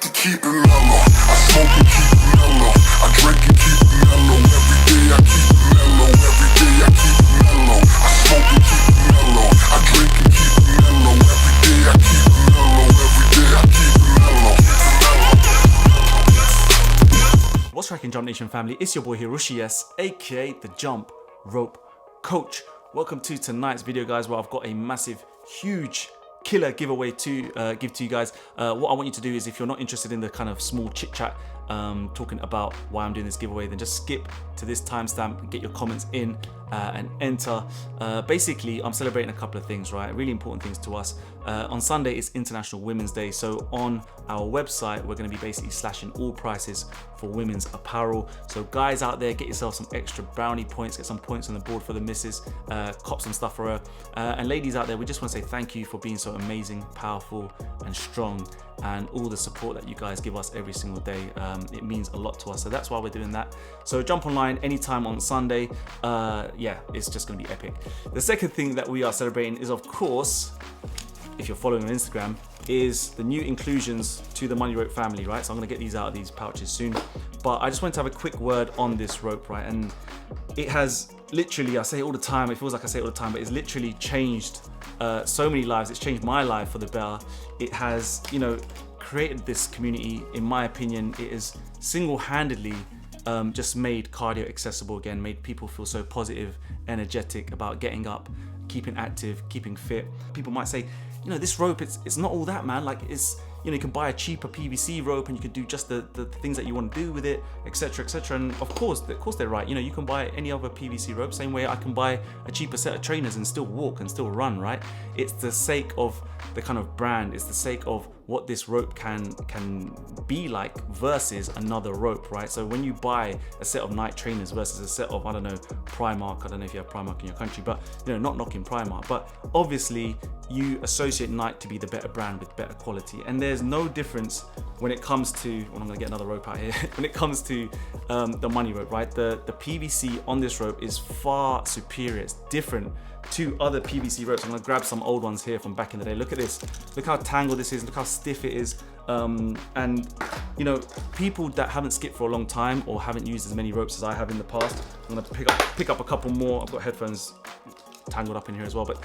to keep it mellow. I smoke and keep it mellow. I drink and keep it mellow. Every day I keep it mellow. Every day I keep it mellow. I smoke and keep it mellow. I drink and keep it mellow. Every day I keep it mellow. Every day I keep it mellow. What's cracking, Jump Nation family? It's your boy Hiroshi S, aka the Jump Rope Coach. Welcome to tonight's video, guys, where I've got a massive, huge killer giveaway to give to you guys. What I want you to do is, if you're not interested in the kind of small chit chat talking about why I'm doing this giveaway, then just skip to this timestamp, get your comments in and enter. Basically, I'm celebrating a couple of things, right? Really important things to us. On Sunday, it's International Women's Day. So on our website, we're going to be basically slashing all prices for women's apparel. So guys out there, get yourself some extra brownie points, get some points on the board for the missus, cop some stuff for her. And ladies out there, we just want to say thank you for being so amazing, powerful and strong, and all the support that you guys give us every single day. It means a lot to us. So that's why we're doing that. So jump online anytime on Sunday. Yeah, it's just going to be epic. The second thing that we are celebrating is, of course, if you're following on Instagram, is the new inclusions to the Money Rope family, right? So I'm gonna get these out of these pouches soon. But I just wanted to have a quick word on this rope, right? And it has literally, I say it all the time, it feels like I say it all the time, but it's literally changed so many lives. It's changed my life for the better. It has, you know, created this community. In my opinion, it is single-handedly just made cardio accessible again, made people feel so positive, energetic about getting up, keeping active, keeping fit. People might say, you know, this rope, it's not all that, man. Like, it's, you know, you can buy a cheaper PVC rope and you can do just the things that you want to do with it, etc., etc. And of course they're right. You know, you can buy any other PVC rope, same way I can buy a cheaper set of trainers and still walk and still run, right? It's the sake of the kind of brand, it's the sake of what this rope can be like versus another rope, right? So when you buy a set of Nike trainers versus a set of, I don't know, Primark, I don't know if you have Primark in your country, but, you know, not knocking Primark, but obviously you associate Nike to be the better brand with better quality. And there's no difference when it comes to, well, I'm gonna get another rope out here, when it comes to the Money Rope, right? The PVC on this rope is far superior. It's different to other PVC ropes. I'm gonna grab some old ones here from back in the day. Look at this, look how tangled this is, look how stiff it is. And you know, people that haven't skipped for a long time or haven't used as many ropes as I have in the past, I'm gonna pick up a couple more. I've got headphones tangled up in here as well, but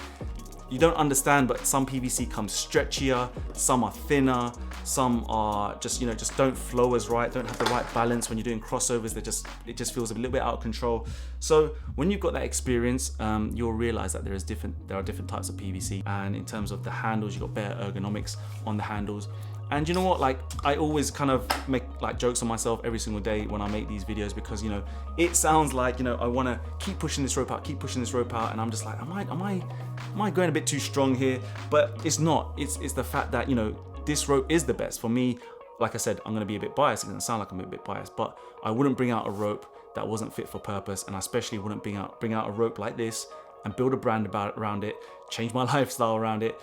you don't understand, but some PVC comes stretchier, some are thinner, some are just, you know, just don't flow as right, don't have the right balance when you're doing crossovers. It just feels a little bit out of control. So when you've got that experience, you'll realize that there are different types of PVC. And in terms of the handles, you've got better ergonomics on the handles. And you know what, like, I always kind of make like jokes on myself every single day when I make these videos, because, you know, it sounds like, you know, I want to keep pushing this rope out, and I'm just like, am I going a bit too strong here? But it's not. It's the fact that, you know, this rope is the best for me. Like I said, I'm going to be a bit biased. It's going to sound like I'm a bit biased, but I wouldn't bring out a rope that wasn't fit for purpose, and I especially wouldn't bring out a rope like this and build a brand around it, change my lifestyle around it,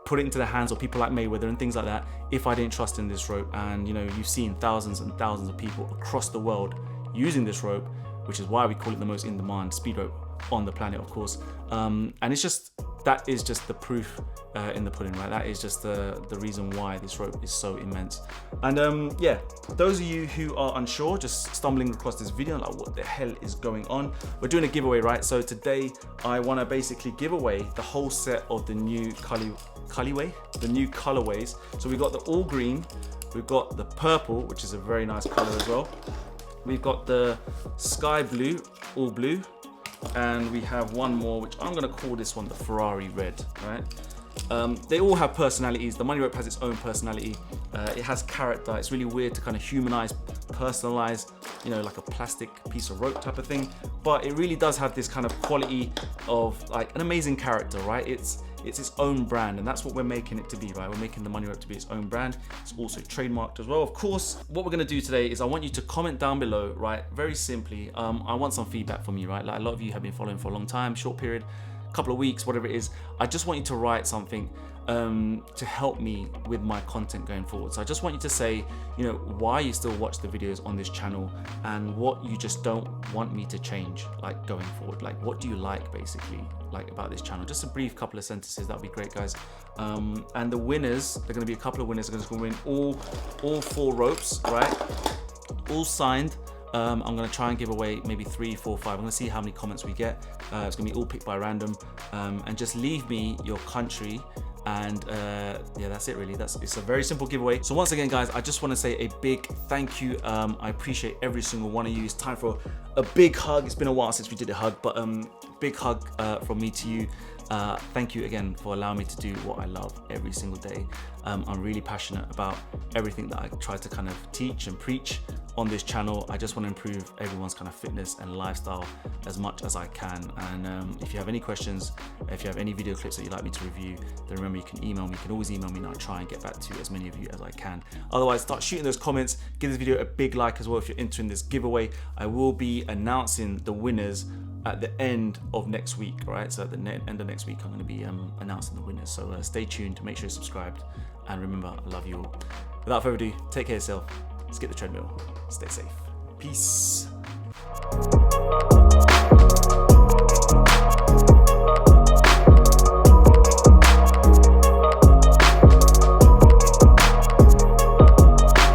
put it into the hands of people like Mayweather and things like that, if I didn't trust in this rope. And, you know, you've seen thousands and thousands of people across the world using this rope, which is why we call it the most in-demand speed rope on the planet, of course. And it's just, that is just the proof in the pudding, right? That is just the reason why this rope is so immense. And yeah, those of you who are unsure, just stumbling across this video, like, what the hell is going on? We're doing a giveaway, right? So today I want to basically give away the whole set of the new the new colorways. So we've got the all green, we've got the purple, which is a very nice color as well. We've got the sky blue, all blue, and we have one more, which I'm gonna call this one the Ferrari red, right? They all have personalities. The Money Rope has its own personality. It has character. It's really weird to kind of humanize, personalize, you know, like a plastic piece of rope type of thing. But it really does have this kind of quality of like an amazing character, right? It's its own brand, and that's what we're making it to be, right? We're making the Money Rope to be its own brand. It's also trademarked as well. Of course, what we're gonna do today is I want you to comment down below, right? Very simply, I want some feedback from you, right? Like, a lot of you have been following for a long time, short period, couple of weeks, whatever it is. I just want you to write something to help me with my content going forward. So I just want you to say, you know, why you still watch the videos on this channel and what you just don't want me to change, like going forward. Like, what do you like basically, like about this channel? Just a brief couple of sentences, that'd be great, guys. And the winners, there are going to be a couple of winners. They're going to win all 4 ropes, right? All signed. I'm going to try and give away maybe 3, 4, 5. I'm going to see how many comments we get. It's going to be all picked by random. And just leave me your country. And yeah, that's it really. It's a very simple giveaway. So once again, guys, I just want to say a big thank you. I appreciate every single one of you. It's time for a big hug. It's been a while since we did a hug, but big hug from me to you. Thank you again for allowing me to do what I love every single day. I'm really passionate about everything that I try to kind of teach and preach on this channel. I just want to improve everyone's kind of fitness and lifestyle as much as I can. And if you have any questions, if you have any video clips that you'd like me to review, then remember you can email me. You can always email me and I'll try and get back to as many of you as I can. Otherwise, start shooting those comments. Give this video a big like as well if you're entering this giveaway. I will be announcing the winners at the end of next week, right? So at the end of next week, I'm going to be announcing the winners. So stay tuned, make sure you're subscribed, and remember, I love you all. Without further ado, take care of yourself. Let's get the treadmill. Stay safe. Peace.